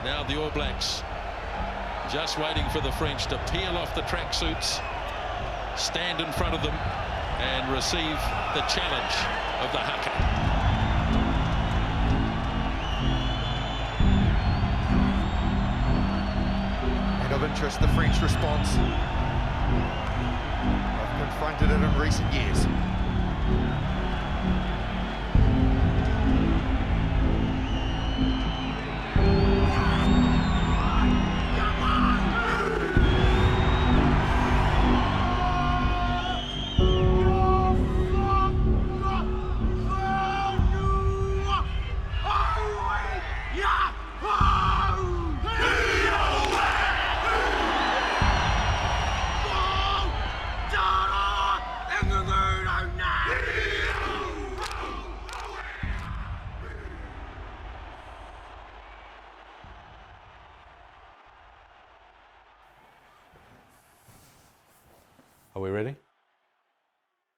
Now the All Blacks just waiting for the French to peel off the tracksuits, stand in front of them and receive the challenge of the haka. And of interest, the French response. I've confronted it in recent years. Are we ready?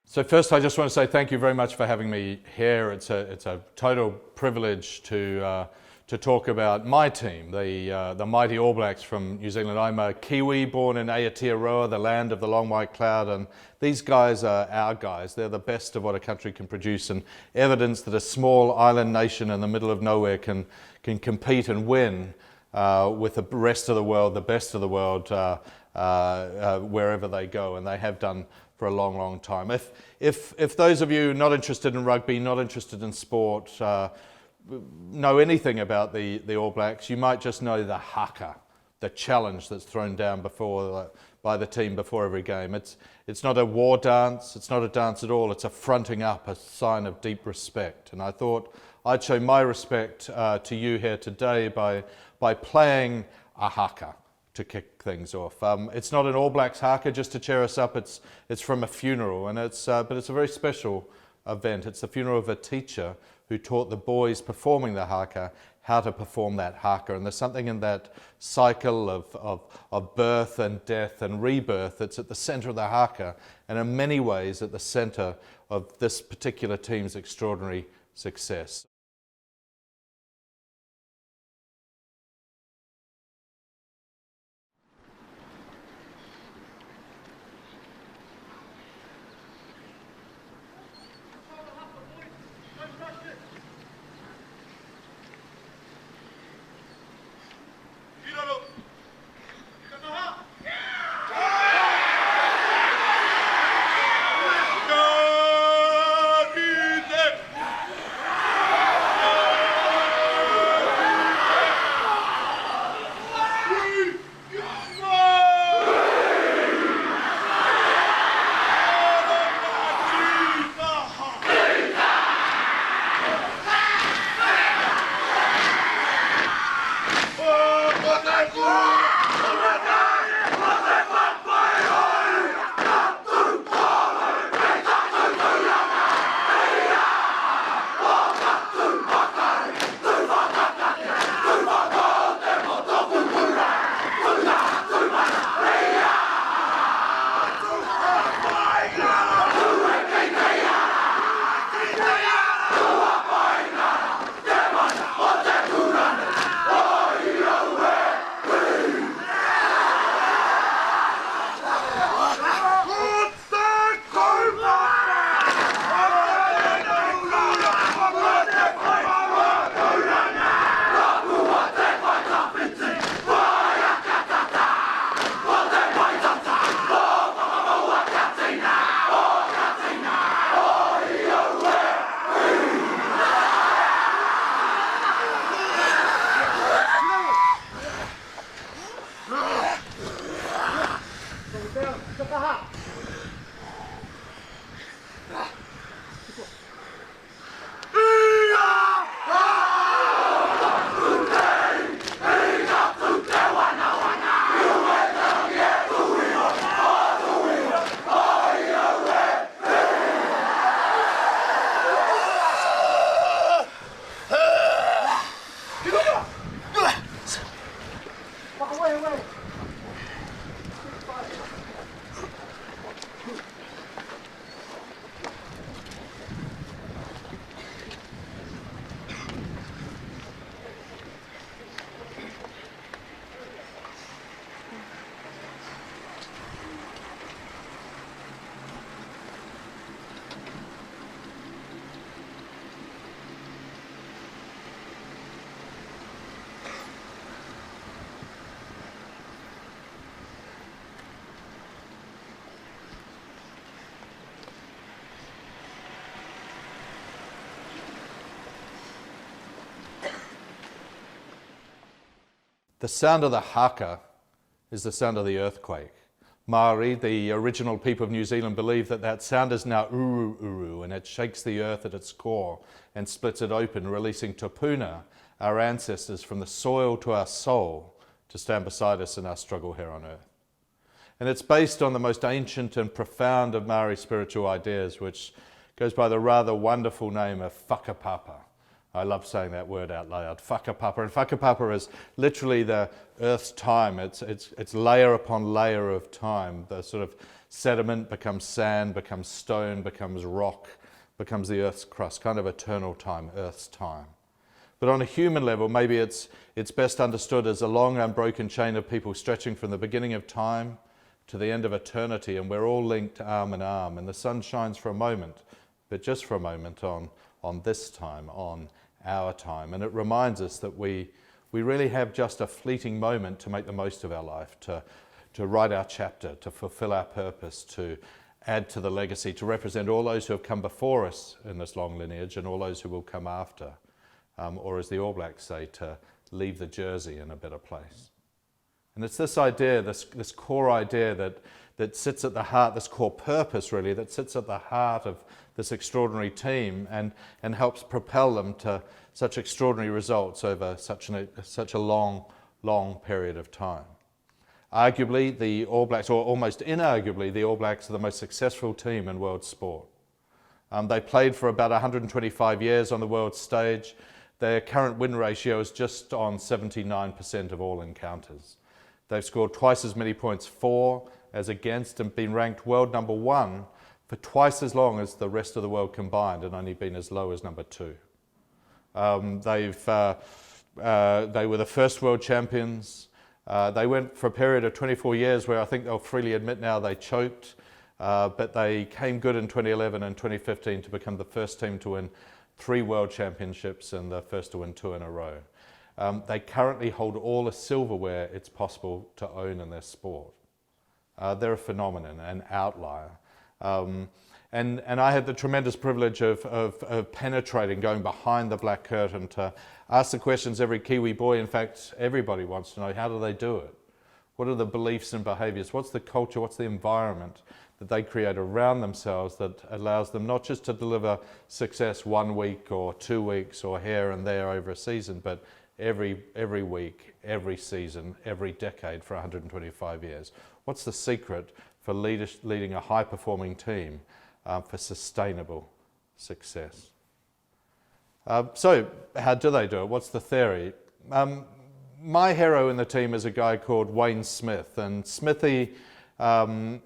So first, I just want to say thank you very much for having me here. It's a total privilege to talk about my team, the mighty All Blacks from New Zealand. I'm a Kiwi born in Aotearoa, the land of the long white cloud, and these guys are our guys. They're the best of what a country can produce, and evidence that a small island nation in the middle of nowhere can compete and win with the rest of the world, the best of the world, wherever they go, and they have done for a long, long time. If those of you not interested in rugby, not interested in sport, know anything about the All Blacks, you might just know the haka, the challenge that's thrown down by the team before every game. It's not a war dance, it's not a dance at all, it's a fronting up, a sign of deep respect. And I thought I'd show my respect to you here today by playing a haka to kick things off. It's not an All Blacks haka just to cheer us up, it's from a funeral, and but it's a very special event. It's the funeral of a teacher who taught the boys performing the haka how to perform that haka. And there's something in that cycle of birth and death and rebirth that's at the center of the haka, and in many ways at the center of this particular team's extraordinary success. The sound of the haka is the sound of the earthquake. Maori, the original people of New Zealand, believe that that sound is now uru uru, and it shakes the earth at its core and splits it open, releasing tupuna, our ancestors, from the soil to our soul to stand beside us in our struggle here on earth. And it's based on the most ancient and profound of Maori spiritual ideas, which goes by the rather wonderful name of whakapapa. I love saying that word out loud, whakapapa. And whakapapa is literally the earth's time. It's layer upon layer of time. The sort of sediment becomes sand, becomes stone, becomes rock, becomes the earth's crust, kind of eternal time, earth's time. But on a human level, maybe it's best understood as a long unbroken chain of people stretching from the beginning of time to the end of eternity, and we're all linked arm in arm. And the sun shines for a moment, but just for a moment on this time, on our time. And it reminds us that we really have just a fleeting moment to make the most of our life, to write our chapter, to fulfill our purpose, to add to the legacy, to represent all those who have come before us in this long lineage and all those who will come after. Or as the All Blacks say, to leave the jersey in a better place. And it's this idea, this core idea that sits at the heart, this core purpose really, that sits at the heart of this extraordinary team and helps propel them to such extraordinary results over such a long period of time. Arguably, the All Blacks, or almost inarguably, the All Blacks are the most successful team in world sport. They played for about 125 years on the world stage. Their current win ratio is just on 79% of all encounters. They've scored twice as many points for as against and been ranked world number 1 for twice as long as the rest of the world combined and only been as low as number 2. They were the first world champions. They went for a period of 24 years where I think they'll freely admit now they choked, but they came good in 2011 and 2015 to become the first team to win 3 world championships and the first to win 2 in a row. They currently hold all the silverware it's possible to own in their sport. They're a phenomenon, an outlier. And I had the tremendous privilege of penetrating, going behind the black curtain to ask the questions every Kiwi boy, in fact, everybody wants to know, how do they do it? What are the beliefs and behaviours? What's the culture? What's the environment that they create around themselves that allows them not just to deliver success 1 week or 2 weeks or here and there over a season, but every week, every season, every decade for 125 years? What's the secret for leading a high-performing team for sustainable success? So how do they do it? What's the theory? My hero in the team is a guy called Wayne Smith, and Smithy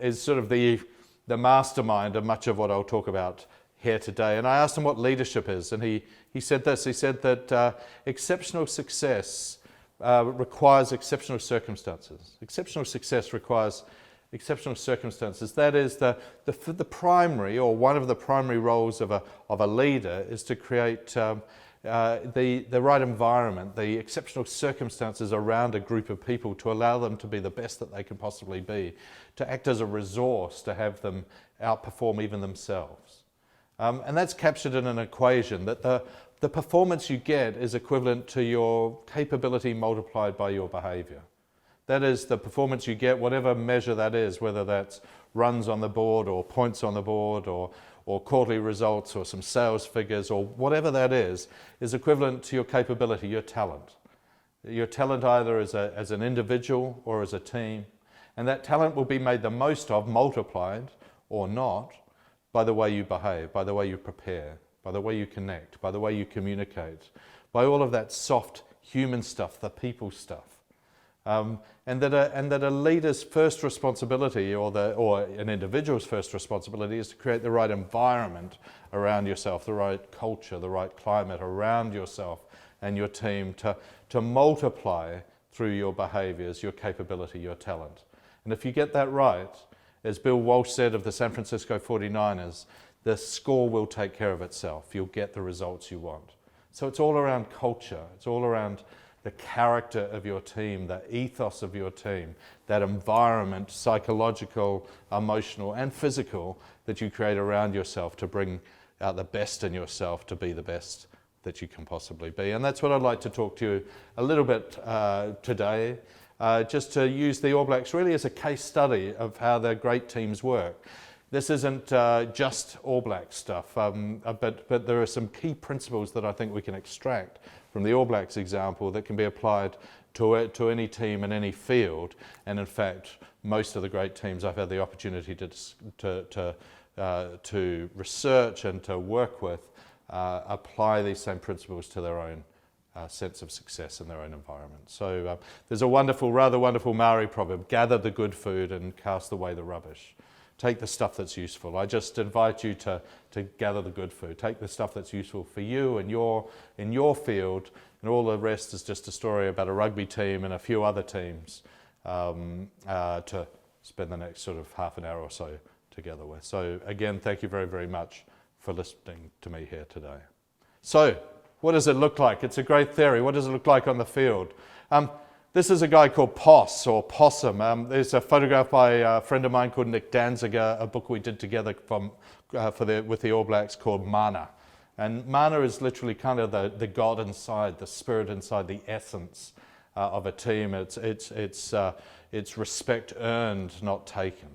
is sort of the mastermind of much of what I'll talk about here today. And I asked him what leadership is, and he said this. He said that exceptional success requires exceptional circumstances. Exceptional success requires exceptional circumstances. That is the primary, or one of the primary roles of a leader is to create the right environment, the exceptional circumstances around a group of people to allow them to be the best that they can possibly be, to act as a resource to have them outperform even themselves. And that's captured in an equation that the performance you get is equivalent to your capability multiplied by your behaviour. That is, the performance you get, whatever measure that is, whether that's runs on the board or points on the board or quarterly results or some sales figures or whatever that is equivalent to your capability, your talent. Your talent either as an individual or as a team. And that talent will be made the most of, multiplied or not, by the way you behave, by the way you prepare, by the way you connect, by the way you communicate, by all of that soft human stuff, the people stuff. And that a leader's first responsibility, or an individual's first responsibility, is to create the right environment around yourself, the right culture, the right climate around yourself and your team to multiply through your behaviours, your capability, your talent. And if you get that right, as Bill Walsh said of the San Francisco 49ers, the score will take care of itself. You'll get the results you want. So it's all around culture. It's all around the character of your team, the ethos of your team, that environment, psychological, emotional, and physical, that you create around yourself to bring out the best in yourself to be the best that you can possibly be. And that's what I'd like to talk to you a little bit today, just to use the All Blacks really as a case study of how the great teams work. This isn't just All Black stuff, but there are some key principles that I think we can extract from the All Blacks example that can be applied to any team in any field. And in fact, most of the great teams I've had the opportunity to research and to work with apply these same principles to their own sense of success in their own environment. So there's a rather wonderful Maori proverb: gather the good food and cast away the rubbish. Take the stuff that's useful. I just invite you to gather the good food. Take the stuff that's useful for you and in your field, and all the rest is just a story about a rugby team and a few other teams to spend the next sort of half an hour or so together with. So again, thank you very, very much for listening to me here today. So what does it look like? It's a great theory. What does it look like on the field? This is a guy called Poss, or Possum. There's a photograph by a friend of mine called Nick Danziger, a book we did together with the All Blacks called Mana. And Mana is literally kind of the God inside, the spirit inside, the essence of a team. It's respect earned, not taken.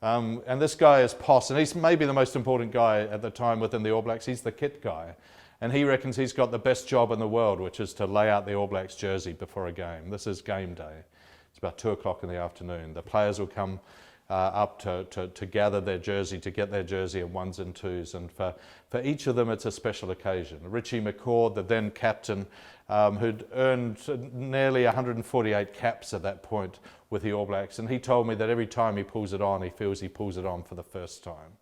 And this guy is Poss, and he's maybe the most important guy at the time within the All Blacks. He's the kit guy. And he reckons he's got the best job in the world, which is to lay out the All Blacks jersey before a game. This is game day. It's about 2 o'clock in the afternoon. The players will come up to gather their jersey, to get their jersey in ones and twos. And for each of them, it's a special occasion. Richie McCaw, the then captain, who'd earned nearly 148 caps at that point with the All Blacks. And he told me that every time he pulls it on, he feels he pulls it on for the first time.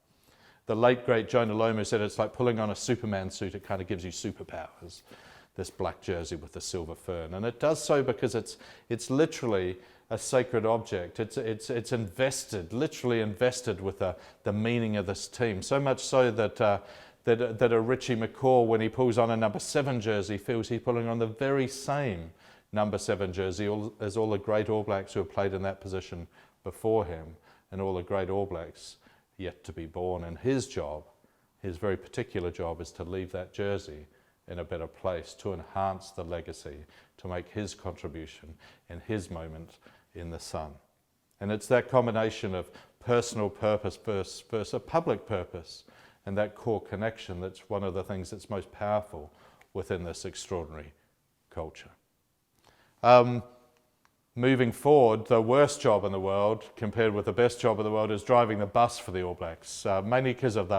The late, great Jonah Lomu said it's like pulling on a Superman suit. It kind of gives you superpowers, this black jersey with the silver fern. And it does so because it's literally a sacred object. It's invested, literally invested with the meaning of this team. So much so that a Richie McCaw, when he pulls on a number 7 jersey, feels he's pulling on the very same number 7 jersey as all the great All Blacks who have played in that position before him, and all the great All Blacks yet to be born. And his job, his very particular job, is to leave that jersey in a better place, to enhance the legacy, to make his contribution in his moment in the sun. And it's that combination of personal purpose versus a public purpose, and that core connection that's one of the things that's most powerful within this extraordinary culture. Moving forward, the worst job in the world compared with the best job in the world is driving the bus for the All Blacks. Mainly because of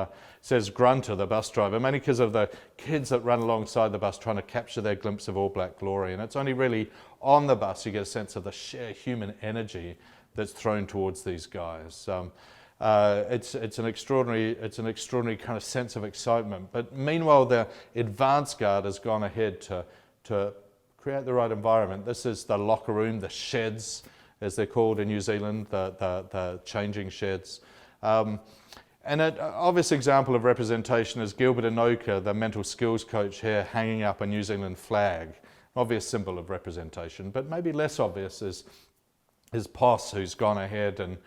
says Grunter, the bus driver, mainly because of the kids that run alongside the bus trying to capture their glimpse of All Black glory. And it's only really on the bus you get a sense of the sheer human energy that's thrown towards these guys. It's an extraordinary kind of sense of excitement. But meanwhile, the advance guard has gone ahead to create the right environment. This is the locker room, the sheds, as they're called in New Zealand, the changing sheds. And an obvious example of representation is Gilbert Anoka, the mental skills coach here, hanging up a New Zealand flag. Obvious symbol of representation, but maybe less obvious is Poss, who's gone ahead and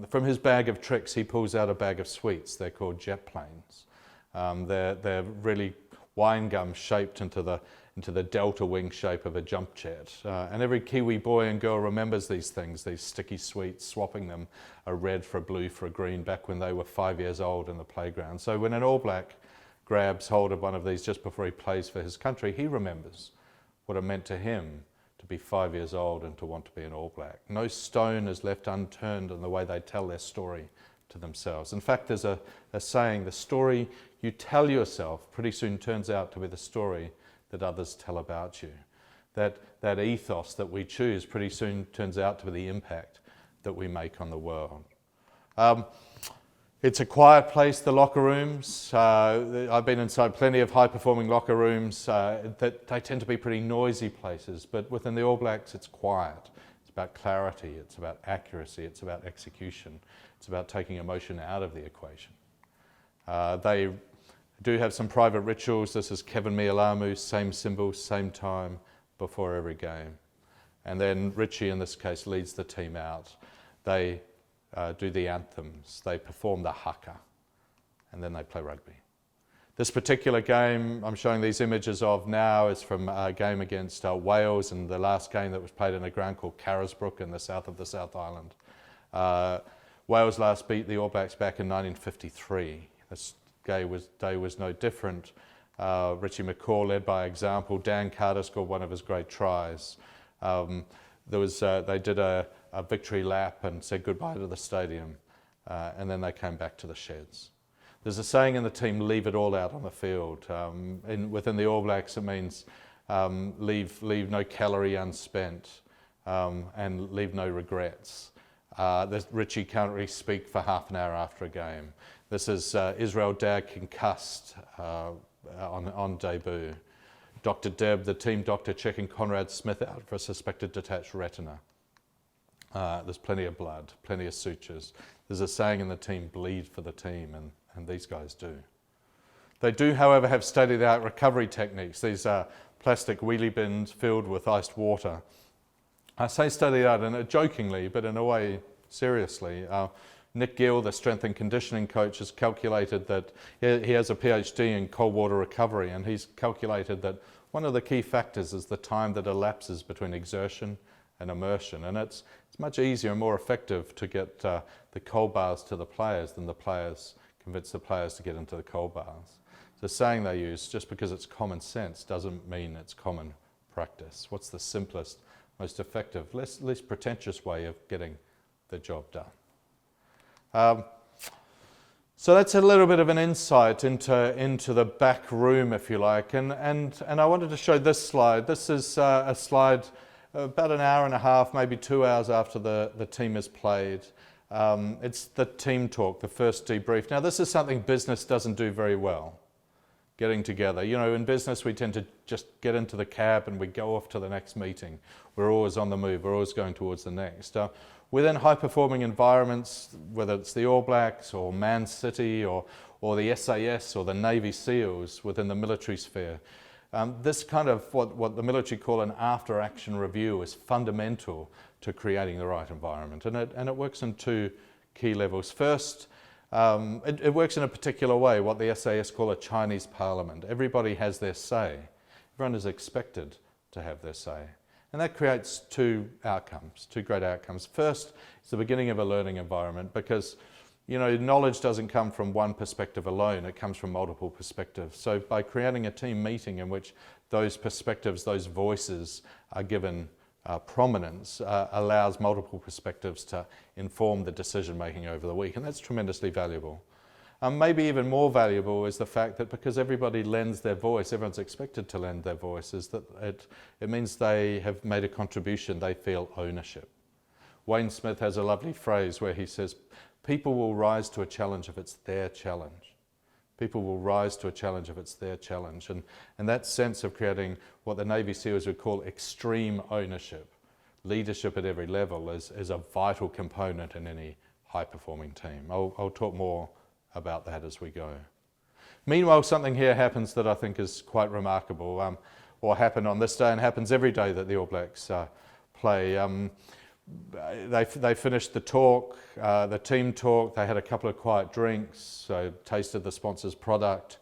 from his bag of tricks, he pulls out a bag of sweets. They're called jet planes. They're really wine gum shaped into the delta wing shape of a jump jet. And every Kiwi boy and girl remembers these things, these sticky sweets, swapping them a red for a blue for a green back when they were 5 years old in the playground. So when an All Black grabs hold of one of these just before he plays for his country, he remembers what it meant to him to be 5 years old and to want to be an All Black. No stone is left unturned in the way they tell their story to themselves. In fact, there's a saying, the story you tell yourself pretty soon turns out to be the story that others tell about you. That ethos that we choose pretty soon turns out to be the impact that we make on the world. It's a quiet place, the locker rooms. I've been inside plenty of high-performing locker rooms that they tend to be pretty noisy places, but within the All Blacks it's quiet. It's about clarity, it's about accuracy, it's about execution, it's about taking emotion out of the equation. They do have some private rituals. This is Kevin Mialamu, same symbol, same time, before every game. And then Richie, in this case, leads the team out. They do the anthems, they perform the haka, and then they play rugby. This particular game I'm showing these images of now is from a game against Wales, and the last game that was played in a ground called Carisbrooke in the south of the South Island. Wales last beat the All Blacks back in 1953. This day was no different. Richie McCaw led by example. Dan Carter scored one of his great tries. They did a victory lap and said goodbye to the stadium, and then they came back to the sheds. There's a saying in the team, leave it all out on the field. Within the All Blacks, it means leave no calorie unspent and leave no regrets. Richie can't really speak for half an hour after a game. This is Israel Dagg concussed on debut. Dr. Deb, the team doctor, checking Conrad Smith out for a suspected detached retina. There's plenty of blood, plenty of sutures. There's a saying in the team, bleed for the team, and these guys do. They do, however, have state-of-the-art recovery techniques. These are plastic wheelie bins filled with iced water. I say state-of-the-art jokingly, but in a way, seriously. Nick Gill, the strength and conditioning coach, has calculated that he has a PhD in cold water recovery, and he's calculated that one of the key factors is the time that elapses between exertion and immersion, and it's much easier and more effective to get the cold baths to the players than the players convince the players to get into the cold baths. The saying they use, just because it's common sense doesn't mean it's common practice. What's the simplest, most effective, least pretentious way of getting the job done? So that's a little bit of an insight into the back room, if you like, and I wanted to show this slide. This is a slide about an hour and a half, maybe 2 hours after the team has played. It's the team talk, the first debrief. Now, this is something business doesn't do very well, getting together. You know, in business, we tend to just get into the cab and we go off to the next meeting. We're always on the move. We're always going towards the next. Within high-performing environments, whether it's the All Blacks or Man City or the SAS or the Navy SEALs within the military sphere, this kind of what the military call an after-action review is fundamental to creating the right environment, and it works in two key levels. First, it works in a particular way, what the SAS call a Chinese parliament. Everybody has their say. Everyone is expected to have their say. And that creates two great outcomes. First, it's the beginning of a learning environment because, you know, knowledge doesn't come from one perspective alone, it comes from multiple perspectives. So by creating a team meeting in which those perspectives, those voices are given prominence, allows multiple perspectives to inform the decision making over the week, and that's tremendously valuable. Maybe even more valuable is the fact that because everybody lends their voice, everyone's expected to lend their voice, is that it means they have made a contribution, they feel ownership. Wayne Smith has a lovely phrase where he says, people will rise to a challenge if it's their challenge. People will rise to a challenge if it's their challenge. And that sense of creating what the Navy SEALs would call extreme ownership, leadership at every level, is a vital component in any high-performing team. I'll talk more about that as we go. Meanwhile, something here happens that I think is quite remarkable, or happened on this day and happens every day that the All Blacks play. They finished the talk, the team talk, they had a couple of quiet drinks, so tasted the sponsor's product.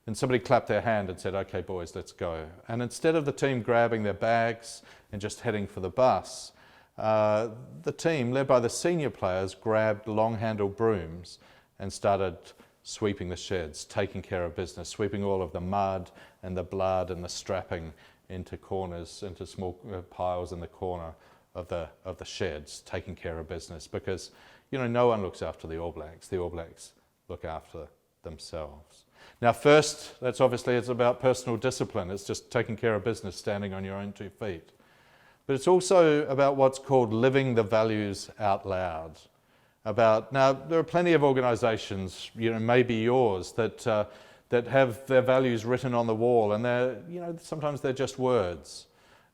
Then somebody clapped their hand and said, okay boys, let's go. And instead of the team grabbing their bags and just heading for the bus, the team, led by the senior players, grabbed long-handled brooms and started sweeping the sheds, taking care of business, sweeping all of the mud and the blood and the strapping into corners, into small piles in the corner of the sheds, taking care of business, because, you know, no one looks after the All Blacks. The All Blacks look after themselves. Now, first, it's about personal discipline. It's just taking care of business, standing on your own 2 feet. But it's also about what's called living the values out loud. Now, there are plenty of organisations, you know, maybe yours, that have their values written on the wall, and sometimes they're just words.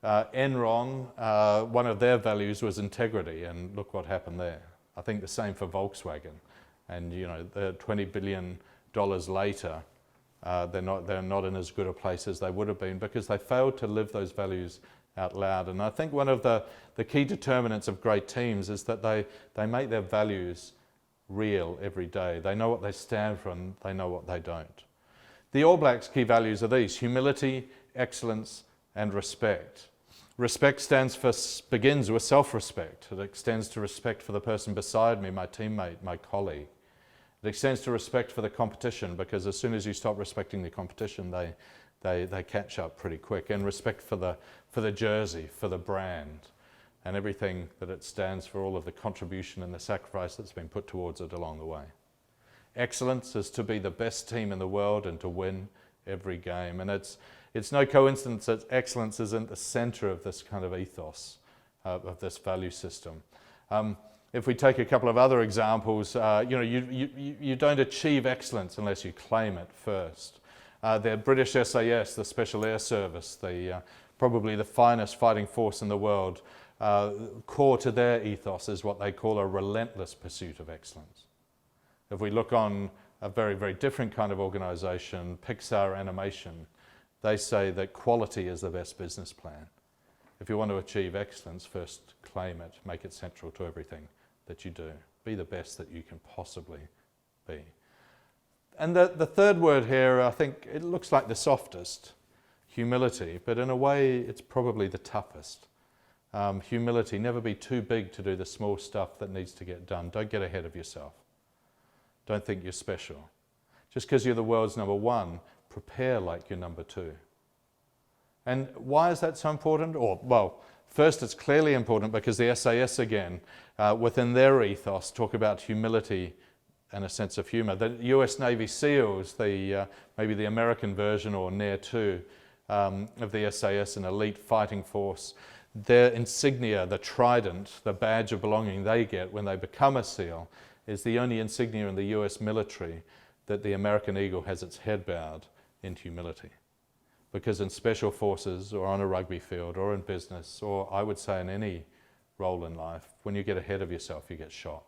Enron, one of their values was integrity, and look what happened there. I think the same for Volkswagen, and you know, the $20 billion later, they're not in as good a place as they would have been because they failed to live those values out loud. And I think one of the key determinants of great teams is that they make their values real every day. They know what they stand for and they know what they don't. The All Blacks' key values are these: humility, excellence, and respect. Respect begins with self-respect. It extends to respect for the person beside me, my teammate, my colleague. It extends to respect for the competition, because as soon as you stop respecting the competition, they catch up pretty quick. And respect for the jersey, for the brand, and everything that it stands for, all of the contribution and the sacrifice that's been put towards it along the way. Excellence is to be the best team in the world and to win every game. And it's no coincidence that excellence is at the center of this kind of ethos, of this value system. If we take a couple of other examples, you don't achieve excellence unless you claim it first. The British SAS, the Special Air Service, probably the finest fighting force in the world, core to their ethos is what they call a relentless pursuit of excellence. If we look on a very, very different kind of organization, Pixar Animation, they say that quality is the best business plan. If you want to achieve excellence, first claim it, make it central to everything that you do. Be the best that you can possibly be. And the third word here, I think it looks like the softest, humility, but in a way it's probably the toughest. Humility, never be too big to do the small stuff that needs to get done. Don't get ahead of yourself. Don't think you're special. Just because you're the world's number one, prepare like you're number two. And why is that so important? Well, first it's clearly important because the SAS again, within their ethos, talk about humility and a sense of humor. The US Navy SEALs, maybe the American version or near to of the SAS, an elite fighting force, their insignia, the trident, the badge of belonging they get when they become a SEAL, is the only insignia in the US military that the American eagle has its head bowed in humility. Because in special forces or on a rugby field or in business, or I would say in any role in life, when you get ahead of yourself, you get shot.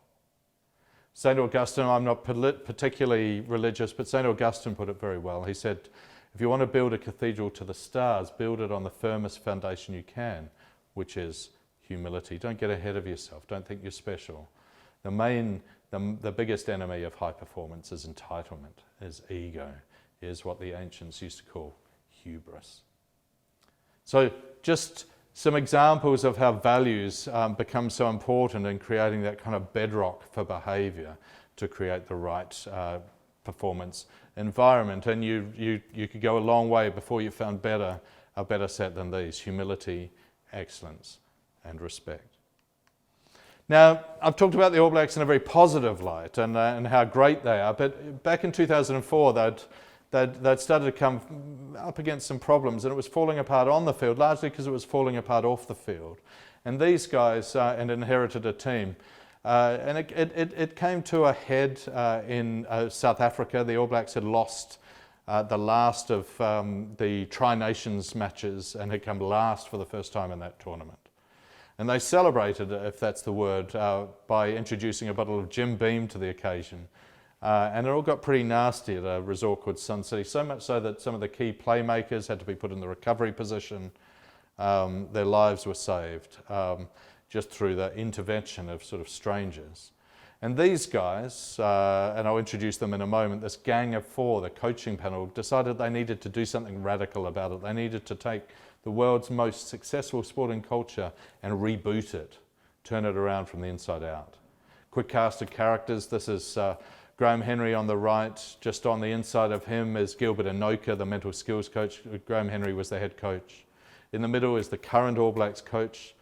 St. Augustine, I'm not particularly religious, but St. Augustine put it very well. He said, if you want to build a cathedral to the stars, build it on the firmest foundation you can, which is humility. Don't get ahead of yourself. Don't think you're special. The biggest enemy of high performance is entitlement, is ego, is what the ancients used to call hubris. So just some examples of how values become so important in creating that kind of bedrock for behavior to create the right performance environment. And you could go a long way before you found a better set than these: humility, excellence, and respect. Now, I've talked about the All Blacks in a very positive light and how great they are, but back in 2004 they'd started to come up against some problems, and it was falling apart on the field, largely because it was falling apart off the field. And these guys inherited a team, and it came to a head in South Africa. The All Blacks had lost the last of the Tri-Nations matches and had come last for the first time in that tournament. And they celebrated, if that's the word, by introducing a bottle of Jim Beam to the occasion. And it all got pretty nasty at a resort called Sun City, so much so that some of the key playmakers had to be put in the recovery position. Their lives were saved just through the intervention of sort of strangers. And these guys, and I'll introduce them in a moment, this gang of four, the coaching panel, decided they needed to do something radical about it. They needed to take the world's most successful sporting culture and reboot it, turn it around from the inside out. Quick cast of characters. This is Graham Henry on the right. Just on the inside of him is Gilbert Anoka, the mental skills coach. Graham Henry was the head coach. In the middle is the current All Blacks coach,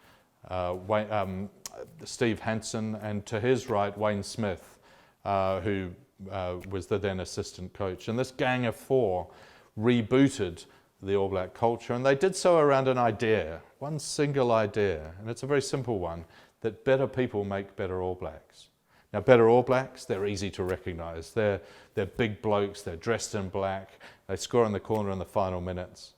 Steve Hansen, and to his right, Wayne Smith, who was the then assistant coach. And this gang of four rebooted the All Black culture, and they did so around an idea, one single idea, and it's a very simple one, that better people make better All Blacks. Now, better All Blacks, they're easy to recognise. They're big blokes, they're dressed in black, they score in the corner in the final minutes.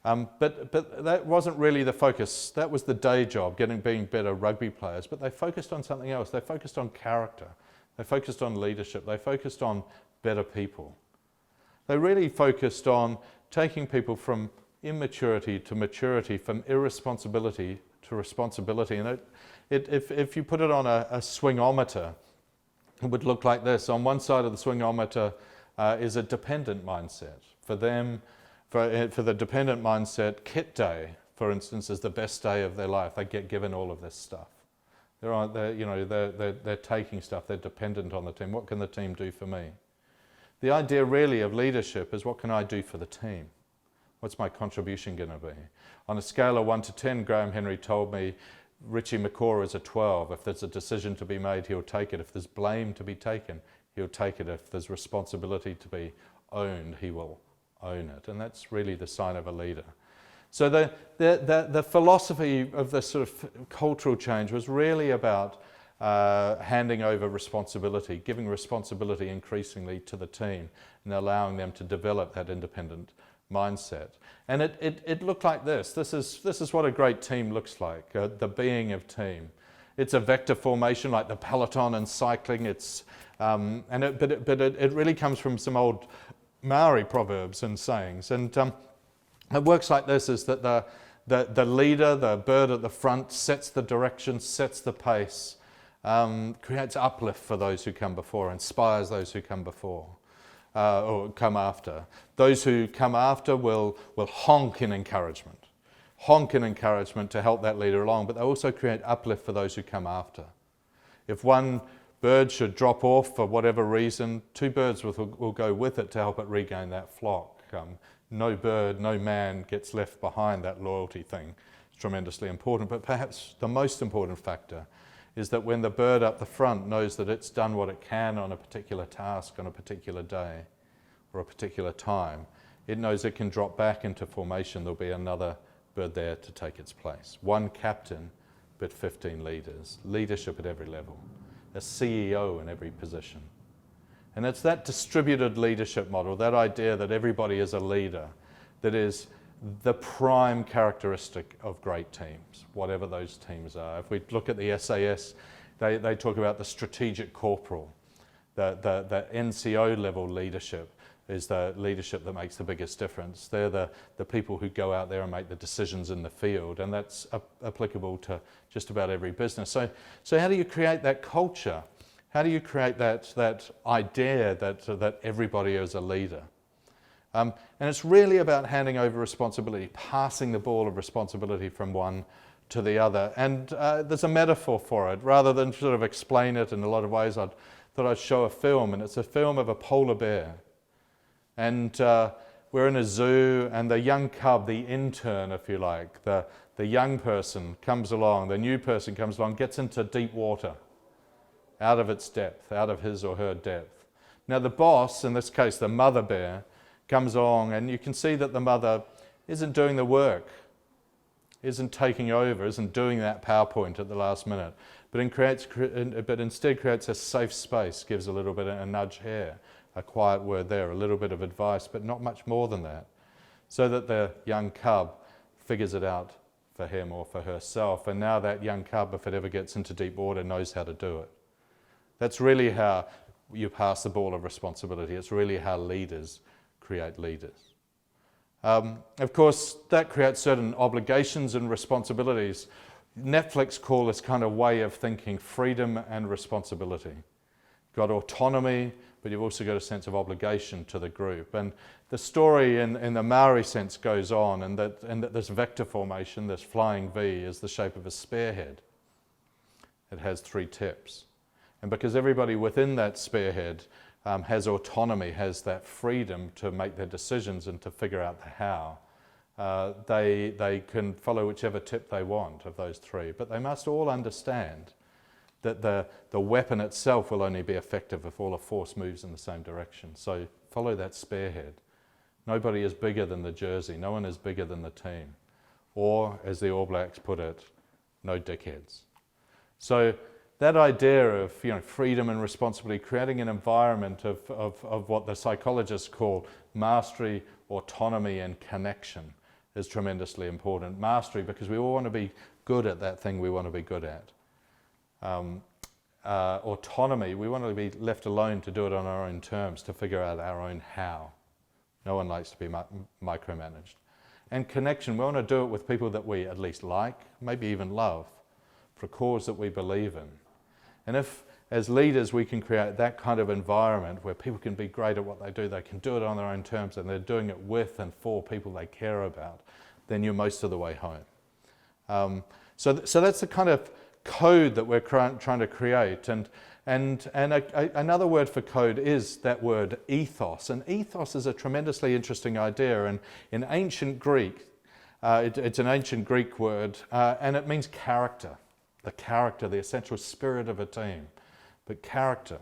But that wasn't really the focus. That was the day job, being better rugby players, but they focused on something else. They focused on character, they focused on leadership, they focused on better people. They really focused on taking people from immaturity to maturity, from irresponsibility to responsibility. And if you put it on a swingometer, it would look like this. On one side of the swingometer is a dependent mindset, For them, for the dependent mindset, kit day, for instance, is the best day of their life. They get given all of this stuff. They're taking stuff. They're dependent on the team. What can the team do for me? The idea really of leadership is, what can I do for the team? What's my contribution going to be? On a scale of 1 to 10, Graham Henry told me, Richie McCaw is a 12. If there's a decision to be made, he'll take it. If there's blame to be taken, he'll take it. If there's responsibility to be owned, he will own it. And that's really the sign of a leader. So the philosophy of this sort of cultural change was really about handing over responsibility, giving responsibility increasingly to the team and allowing them to develop that independent mindset. And it looked like this. This is what a great team looks like, the being of team. It's a vector formation like the peloton in cycling. But it really comes from some old Maori proverbs and sayings. And it works like this, is that the leader, the bird at the front, sets the direction, sets the pace, creates uplift for those who come before, inspires those who come before. Or come after. Those who come after will honk in encouragement to help that leader along, but they also create uplift for those who come after. If one bird should drop off for whatever reason, 2 birds will go with it to help it regain that flock. No bird, no man gets left behind. That loyalty thing is tremendously important, but perhaps the most important factor is that when the bird up the front knows that it's done what it can on a particular task, on a particular day, or a particular time, it knows it can drop back into formation. There'll be another bird there to take its place. 1 captain, but 15 leaders. Leadership at every level. A CEO in every position. And it's that distributed leadership model, that idea that everybody is a leader, that is the prime characteristic of great teams, whatever those teams are. If we look at the SAS, they talk about the strategic corporal. The NCO level leadership is the leadership that makes the biggest difference. They're the people who go out there and make the decisions in the field, and that's applicable to just about every business. So how do you create that culture? How do you create that idea that everybody is a leader? And it's really about handing over responsibility, passing the ball of responsibility from one to the other. And there's a metaphor for it. Rather than sort of explain it in a lot of ways, I thought I'd show a film, and it's a film of a polar bear. And we're in a zoo, and the young cub, the intern, if you like, the young person comes along, the new person comes along, gets into deep water, out of its depth, out of his or her depth. Now the boss, in this case the mother bear, comes along, and you can see that the mother isn't doing the work, isn't taking over, isn't doing that PowerPoint at the last minute, but instead creates a safe space, gives a little bit of a nudge here, a quiet word there, a little bit of advice, but not much more than that, so that the young cub figures it out for him or for herself. And now that young cub, if it ever gets into deep water, knows how to do it. That's really how you pass the ball of responsibility. It's really how leaders create leaders. Of course, that creates certain obligations and responsibilities. Netflix call this kind of way of thinking freedom and responsibility. You've got autonomy, but you've also got a sense of obligation to the group. And the story in the Maori sense goes on, and that this vector formation, this flying V, is the shape of a spearhead. It has 3 tips. And because everybody within that spearhead has autonomy, has that freedom to make their decisions and to figure out the how, they can follow whichever tip they want of those 3. But they must all understand that the weapon itself will only be effective if all the force moves in the same direction. So follow that spearhead. Nobody is bigger than the jersey. No one is bigger than the team. Or, as the All Blacks put it, no dickheads. So that idea of freedom and responsibility, creating an environment of what the psychologists call mastery, autonomy, and connection is tremendously important. Mastery, because we all want to be good at that thing we want to be good at. Autonomy, we want to be left alone to do it on our own terms, to figure out our own how. No one likes to be micromanaged. And connection, we want to do it with people that we at least like, maybe even love, for a cause that we believe in. And if as leaders, we can create that kind of environment where people can be great at what they do, they can do it on their own terms, and they're doing it with and for people they care about, then you're most of the way home. So that's the kind of code that we're trying to create. And another word for code is that word ethos. And ethos is a tremendously interesting idea. And in ancient Greek, it's an ancient Greek word, and it means character. The character, the essential spirit of a team, but character.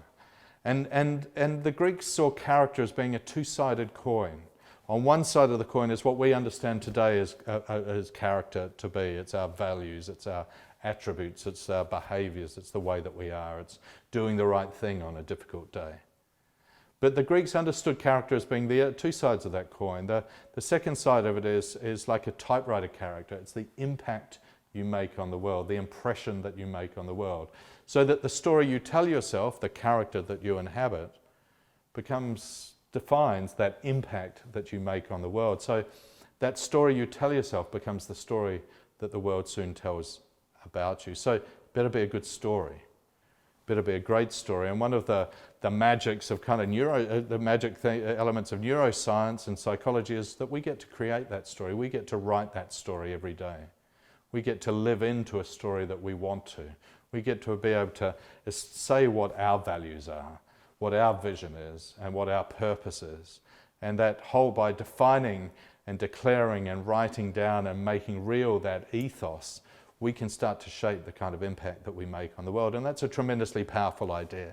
And the Greeks saw character as being a two-sided coin. On one side of the coin is what we understand today as character to be. It's our values, it's our attributes, it's our behaviours, it's the way that we are, it's doing the right thing on a difficult day. But the Greeks understood character as being the two sides of that coin. The second side of it is like a typewriter character. It's the impact you make on the world, the impression that you make on the world. So that the story you tell yourself, the character that you inhabit, defines that impact that you make on the world. So that story you tell yourself becomes the story that the world soon tells about you. So better be a good story. Better be a great story. And one of the magics of kind of elements of neuroscience and psychology is that we get to create that story. We get to write that story every day. We get to live into a story that we want to. We get to be able to say what our values are, what our vision is, and what our purpose is. And that whole, by defining and declaring and writing down and making real that ethos, we can start to shape the kind of impact that we make on the world. And that's a tremendously powerful idea.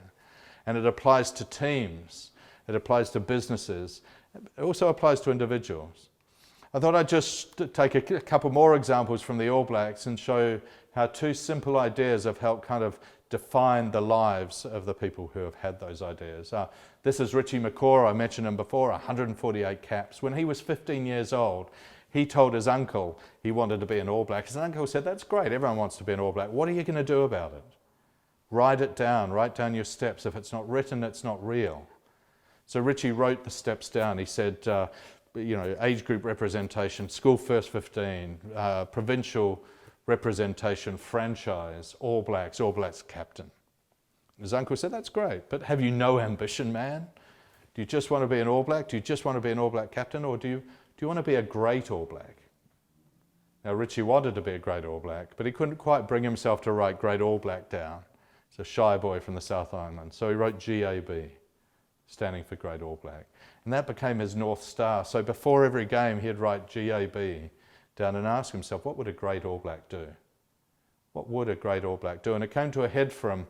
And it applies to teams, it applies to businesses, it also applies to individuals. I thought I'd just take a couple more examples from the All Blacks and show how two simple ideas have helped kind of define the lives of the people who have had those ideas. This is Richie McCaw. I mentioned him before, 148 caps. When he was 15 years old, he told his uncle he wanted to be an All Black. His uncle said, "That's great, everyone wants to be an All Black. What are you going to do about it? Write it down, write down your steps. If it's not written, it's not real." So Richie wrote the steps down. He said, age group representation, school first 15, provincial representation, franchise, All Blacks captain. His uncle said, "That's great, but have you no ambition, man? Do you just want to be an All Black? Do you just want to be an All Black captain, or do you want to be a great All Black?" Now Richie wanted to be a great All Black, but he couldn't quite bring himself to write great All Black down. He's a shy boy from the South Island, so he wrote GAB, standing for Great All Black. And that became his North Star. So before every game, he'd write GAB down and ask himself, what would a great All Black do? What would a great All Black do? And it came to a head for him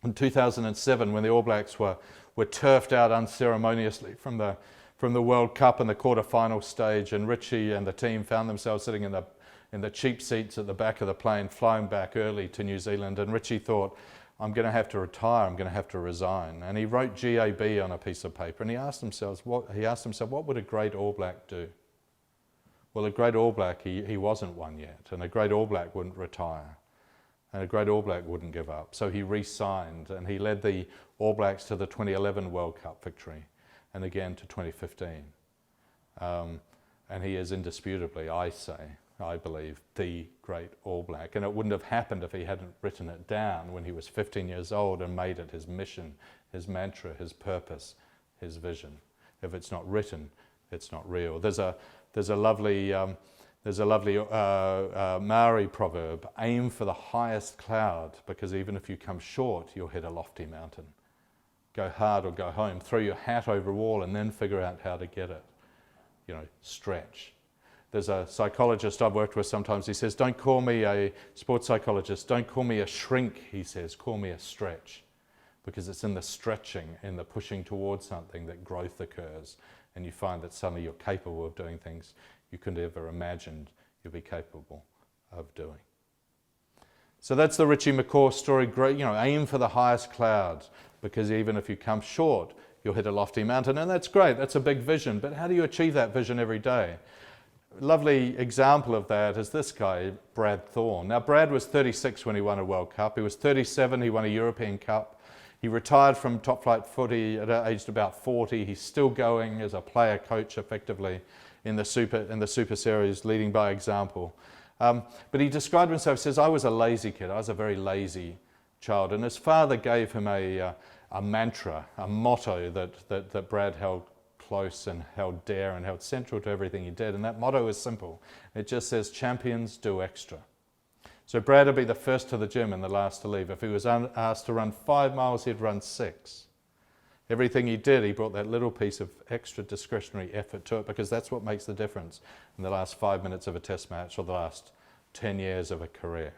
in 2007 when the All Blacks were turfed out unceremoniously from the World Cup in the quarter-final stage, and Richie and the team found themselves sitting in the cheap seats at the back of the plane, flying back early to New Zealand. And Richie thought, "I'm going to have to retire, I'm going to have to resign." And he wrote GAB on a piece of paper, and he asked himself, what would a great All Black do? Well, a great All Black, he wasn't one yet, and a great All Black wouldn't retire, and a great All Black wouldn't give up. So he re-signed, and he led the All Blacks to the 2011 World Cup victory, and again to 2015. And he is indisputably, I believe, the great All Black. And it wouldn't have happened if he hadn't written it down when he was 15 years old and made it his mission, his mantra, his purpose, his vision. If it's not written, it's not real. There's a lovely Maori proverb: aim for the highest cloud, because even if you come short, you'll hit a lofty mountain. Go hard or go home. Throw your hat over a wall and then figure out how to get it. Stretch. There's a psychologist I've worked with sometimes. He says, "Don't call me a sports psychologist. Don't call me a shrink," he says. "Call me a stretch." Because it's in the stretching, in the pushing towards something, that growth occurs. And you find that suddenly you're capable of doing things you couldn't ever imagined you'd be capable of doing. So that's the Richie McCaw story. Great, aim for the highest clouds, because even if you come short, you'll hit a lofty mountain. And that's great. That's a big vision. But how do you achieve that vision every day? Lovely example of that is this guy, Brad Thorne. Now, Brad was 36 when he won a World Cup. He was 37, he won a European Cup. He retired from top flight footy at aged about 40. He's still going as a player coach effectively in the Super Series, leading by example. But he described himself, he says, "I was a lazy kid. I was a very lazy child. And his father gave him a mantra, a motto that Brad held close and held dear and held central to everything he did. And that motto is simple. It just says, champions do extra. So Brad would be the first to the gym and the last to leave. If he was asked to run 5 miles, he'd run 6. Everything he did, he brought that little piece of extra discretionary effort to it, because that's what makes the difference in the last 5 minutes of a test match or the last 10 years of a career.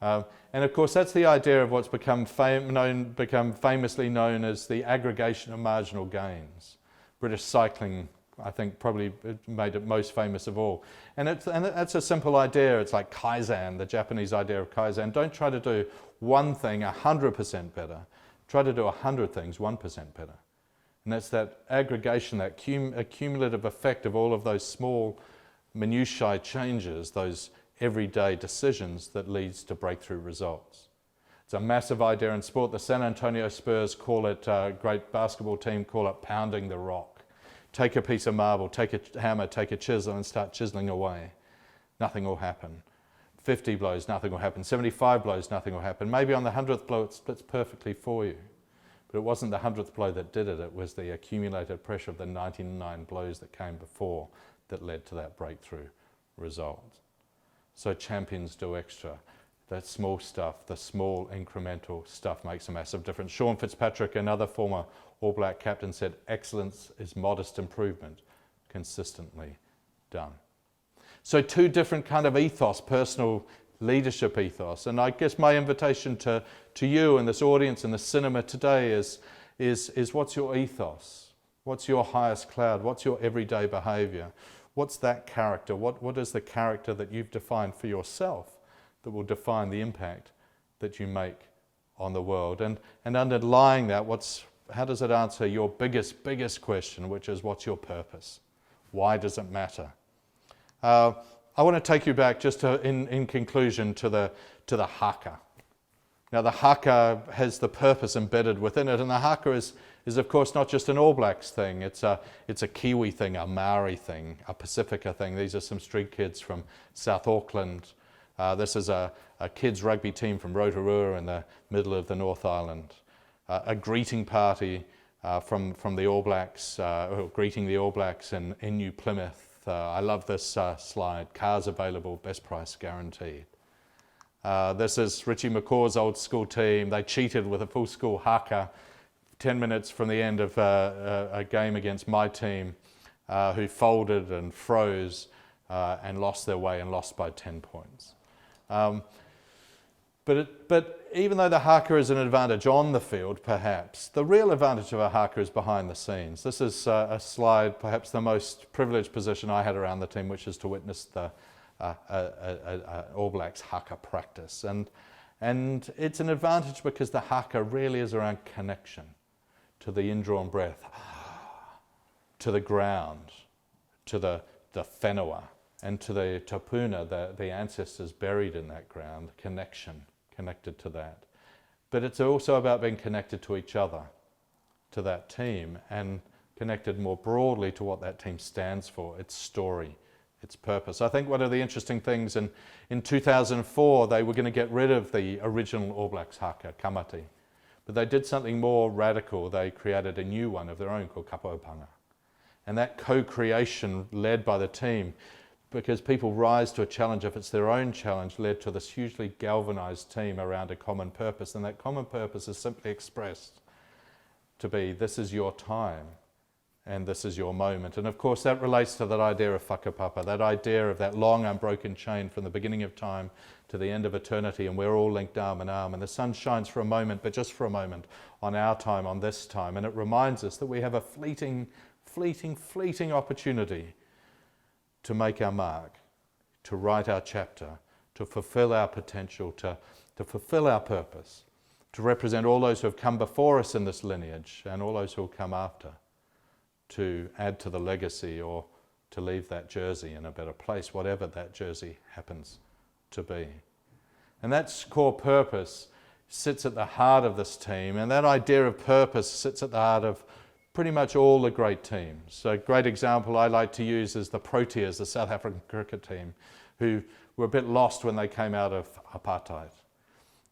And of course, that's the idea of what's become famously known as the aggregation of marginal gains. British cycling, I think, probably made it most famous of all. And that's a simple idea. It's like Kaizen, the Japanese idea of Kaizen. Don't try to do one thing 100% better. Try to do 100 things 1% better. And that's that aggregation, that cumulative effect of all of those small minutiae changes, those everyday decisions that leads to breakthrough results. It's a massive idea in sport. The San Antonio Spurs call it, a great basketball team call it pounding the rock. Take a piece of marble, take a hammer, take a chisel and start chiseling away. Nothing will happen. 50 blows, nothing will happen. 75 blows, nothing will happen. Maybe on the 100th blow it splits perfectly for you. But it wasn't the 100th blow that did it. It was the accumulated pressure of the 99 blows that came before that led to that breakthrough result. So champions do extra. That small stuff, the small incremental stuff makes a massive difference. Sean Fitzpatrick, another former All Black captain, said, excellence is modest improvement, consistently done. So 2 different kind of ethos, personal leadership ethos. And I guess my invitation to you and this audience in the cinema today is what's your ethos? What's your highest cloud? What's your everyday behavior? What's that character? What is the character that you've defined for yourself that will define the impact that you make on the world? And underlying that, how does it answer your biggest question, which is, what's your purpose? Why does it matter? I want to take you back just in conclusion to the haka. Now the haka has the purpose embedded within it, and the haka is of course not just an All Blacks thing. It's a Kiwi thing, a Maori thing, a Pacifica thing. These are some street kids from South Auckland. This is a kids rugby team from Rotorua in the middle of the North Island. A greeting party from the All Blacks, greeting the All Blacks in New Plymouth. I love this slide. Cars available, best price guaranteed. This is Richie McCaw's old school team. They cheated with a full school haka 10 minutes from the end of a game against my team, who folded and froze and lost their way and lost by 10 points. But even though the haka is an advantage on the field, perhaps, the real advantage of a haka is behind the scenes. This is a slide, perhaps the most privileged position I had around the team, which is to witness the All Blacks haka practice. And it's an advantage because the haka really is around connection to the indrawn breath, to the ground, to the whenua, and to the tapuna, the ancestors buried in that ground, connected to that. But it's also about being connected to each other, to that team, and connected more broadly to what that team stands for, its story, its purpose. I think one of the interesting things in 2004, they were going to get rid of the original All Blacks haka, kamati. But they did something more radical. They created a new one of their own called kapaopanga. And that co-creation led by the team, because people rise to a challenge if it's their own challenge, led to this hugely galvanized team around a common purpose. And that common purpose is simply expressed to be, this is your time and this is your moment. And of course that relates to that idea of whakapapa, that idea of that long unbroken chain from the beginning of time to the end of eternity, and we're all linked arm in arm, and the sun shines for a moment, but just for a moment, on our time, on this time. And it reminds us that we have a fleeting opportunity to make our mark, to write our chapter, to fulfill our potential, to fulfill our purpose, to represent all those who have come before us in this lineage and all those who will come after, to add to the legacy or to leave that jersey in a better place, whatever that jersey happens to be. And that core purpose sits at the heart of this team, and that idea of purpose sits at the heart of pretty much all the great teams. So a great example I like to use is the Proteas, the South African cricket team, who were a bit lost when they came out of apartheid.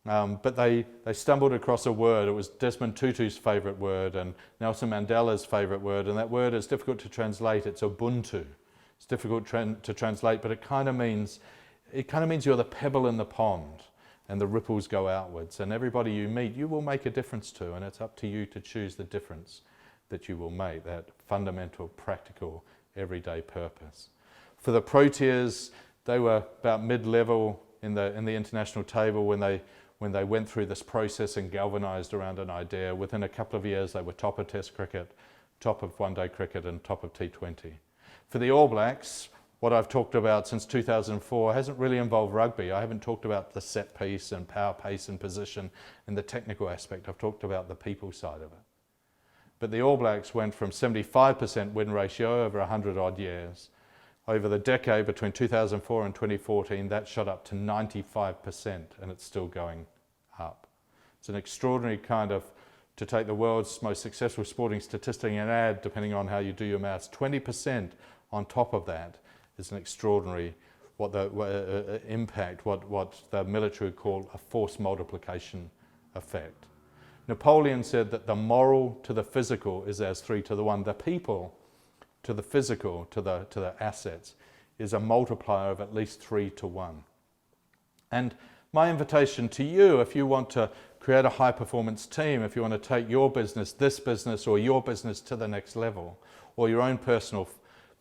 But they stumbled across a word. It was Desmond Tutu's favourite word and Nelson Mandela's favourite word, and that word is difficult to translate. It's Ubuntu. It's difficult to translate, but it kind of means you're the pebble in the pond, and the ripples go outwards. And everybody you meet, you will make a difference to, and it's up to you to choose the difference that you will make. That fundamental, practical, everyday purpose. For the Proteas, they were about mid-level in the international table when they went through this process and galvanised around an idea. Within a couple of years, they were top of Test cricket, top of one-day cricket, and top of T20. For the All Blacks, what I've talked about since 2004 hasn't really involved rugby. I haven't talked about the set piece and power, pace and position and the technical aspect. I've talked about the people side of it. But the All Blacks went from 75% win ratio over 100 odd years. Over the decade between 2004 and 2014, that shot up to 95%, and it's still going up. It's an extraordinary kind of, to take the world's most successful sporting statistic and add, depending on how you do your maths, 20% on top of that is an extraordinary impact, what the military would call a force multiplication effect. Napoleon said that the moral to the physical is as 3 to the 1. The people to the physical, to the assets, is a multiplier of at least 3 to 1. And my invitation to you, if you want to create a high-performance team, if you want to take your business, this business, or your business to the next level, or your own personal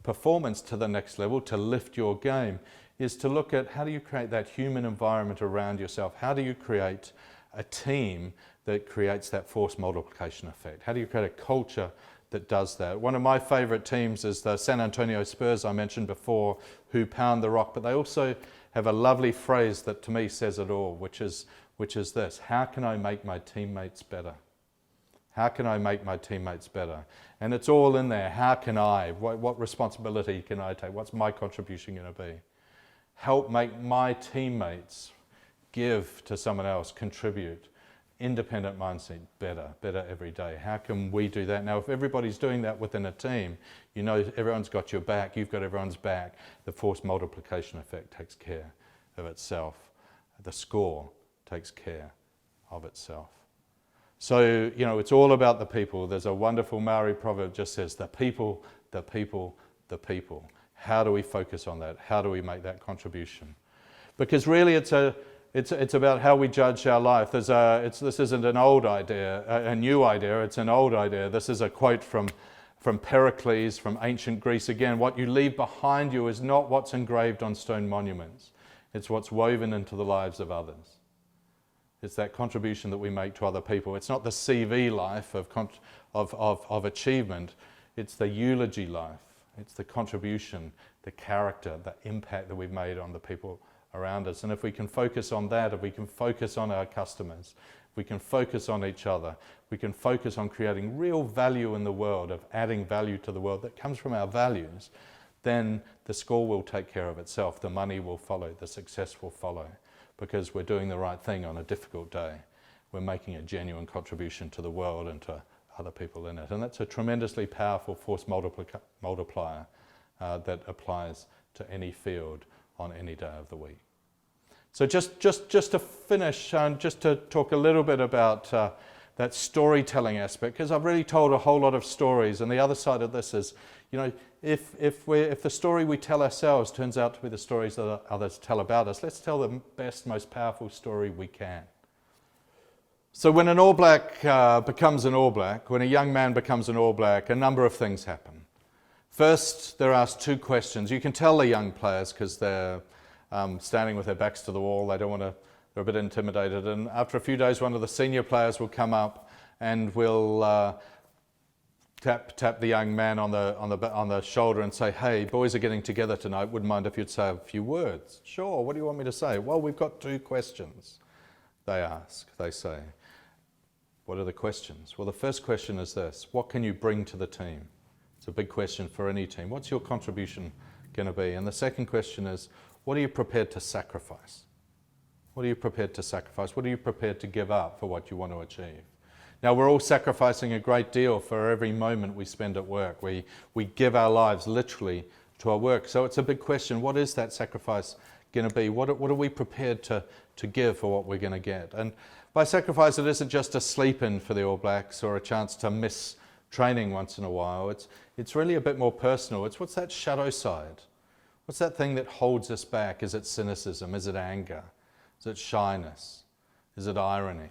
performance to the next level, to lift your game, is to look at how do you create that human environment around yourself? How do you create a team that creates that force multiplication effect? How do you create a culture that does that? One of my favourite teams is the San Antonio Spurs I mentioned before, who pound the rock, but they also have a lovely phrase that to me says it all, which is this: how can I make my teammates better? How can I make my teammates better? And it's all in there. How can I? What responsibility can I take? What's my contribution going to be? Help make my teammates give to someone else, contribute. Independent mindset, better every day. How can we do that? Now, if everybody's doing that within a team, you know everyone's got your back, you've got everyone's back. The force multiplication effect takes care of itself. The score takes care of itself. So, you know, it's all about the people. There's a wonderful Maori proverb that just says, the people, the people, the people. How do we focus on that? How do we make that contribution? Because really it's about how we judge our life. This isn't an old idea, a new idea, it's an old idea. This is a quote from Pericles, from ancient Greece. Again, what you leave behind you is not what's engraved on stone monuments. It's what's woven into the lives of others. It's that contribution that we make to other people. It's not the CV life of achievement. It's the eulogy life. It's the contribution, the character, the impact that we've made on the people around us. And if we can focus on that, if we can focus on our customers, if we can focus on each other, we can focus on creating real value in the world, of adding value to the world that comes from our values, then the score will take care of itself. The money will follow, the success will follow, because we're doing the right thing on a difficult day. We're making a genuine contribution to the world and to other people in it. And that's a tremendously powerful force multiplier that applies to any field on any day of the week. So just to finish, just to talk a little bit about that storytelling aspect, because I've really told a whole lot of stories, and the other side of this is, you know, if the story we tell ourselves turns out to be the stories that others tell about us, let's tell the best, most powerful story we can. So when an All Black becomes an All Black, when a young man becomes an All Black, a number of things happen. First, they're asked 2 questions. You can tell the young players because they're standing with their backs to the wall. They don't want to. They're a bit intimidated. And after a few days, one of the senior players will come up and will tap the young man on the shoulder and say, "Hey, boys are getting together tonight. Wouldn't mind if you'd say a few words." "Sure. What do you want me to say?" "Well, we've got 2 questions." They ask. They say, "What are the questions?" "Well, the first question is this: what can you bring to the team?" It's a big question for any team. What's your contribution going to be? And the second question is, what are you prepared to sacrifice? What are you prepared to sacrifice? What are you prepared to give up for what you want to achieve? Now, we're all sacrificing a great deal for every moment we spend at work. We give our lives literally to our work. So it's a big question. What is that sacrifice going to be? What are we prepared to give for what we're going to get? And by sacrifice, it isn't just a sleep-in for the All Blacks or a chance to miss training once in a while. It's really a bit more personal. It's what's that shadow side? What's that thing that holds us back? Is it cynicism? Is it anger? Is it shyness? Is it irony?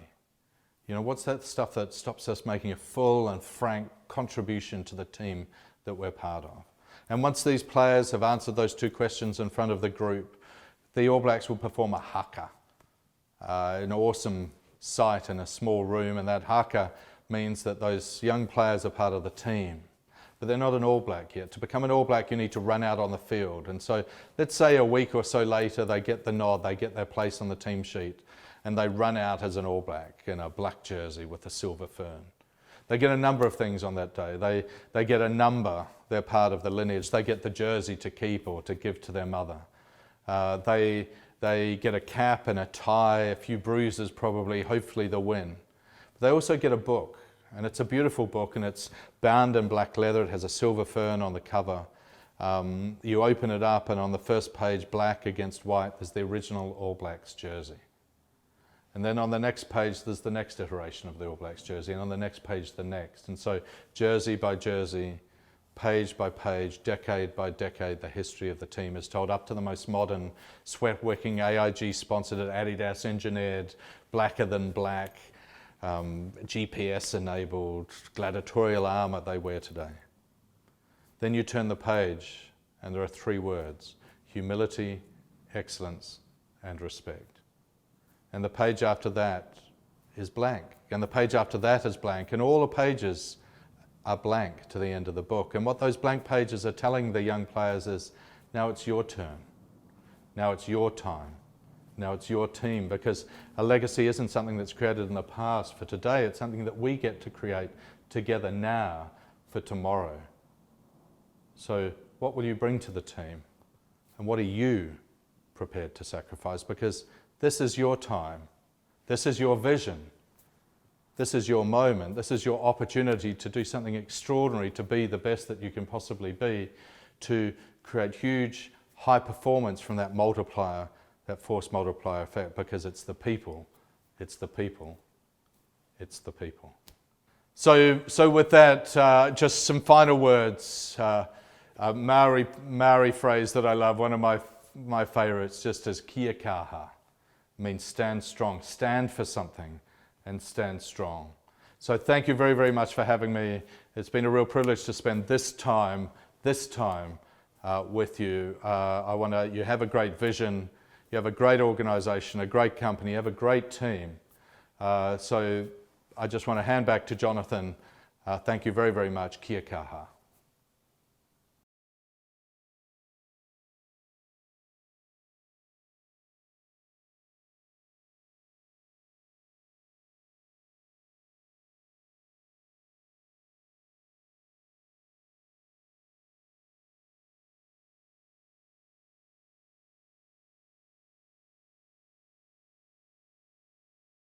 What's that stuff that stops us making a full and frank contribution to the team that we're part of? And once these players have answered those two questions in front of the group, the All Blacks will perform a haka, an awesome sight in a small room, and that haka means that those young players are part of the team. But they're not an All Black yet. To become an All Black, you need to run out on the field. And so let's say a week or so later, they get the nod, they get their place on the team sheet, and they run out as an All Black in a black jersey with a silver fern. They get a number of things on that day. They get a number, they're part of the lineage. They get the jersey to keep or to give to their mother. They get a cap and a tie, a few bruises probably, hopefully they'll win. But they also get a book, and it's a beautiful book, and it's bound in black leather. It has a silver fern on the cover. You open it up, and on the first page, black against white, there's the original All Blacks jersey. And then on the next page, there's the next iteration of the All Blacks jersey, and on the next page, the next. And so jersey by jersey, page by page, decade by decade, the history of the team is told, up to the most modern, sweat-wicking, AIG-sponsored, Adidas-engineered, blacker than black, GPS-enabled, gladiatorial armour they wear today. Then you turn the page, and there are three words: humility, excellence, and respect. And the page after that is blank, and the page after that is blank, and all the pages are blank to the end of the book. And what those blank pages are telling the young players is, now it's your turn, now it's your time, now it's your team, because a legacy isn't something that's created in the past for today, it's something that we get to create together now for tomorrow. So what will you bring to the team? And what are you prepared to sacrifice? Because this is your time, this is your vision, this is your moment, this is your opportunity to do something extraordinary, to be the best that you can possibly be, to create huge, high performance from that multiplier, that force multiplier effect, because it's the people, it's the people, it's the people. So with that, just some final words. A Maori phrase that I love, one of my favourites, just as kia kaha. Means stand strong, stand for something and stand strong. So thank you very, very much for having me. It's been a real privilege to spend this time with you. You have a great vision, you have a great organisation, a great company, you have a great team. So I just want to hand back to Jonathan. Thank you very, very much. Kia kaha.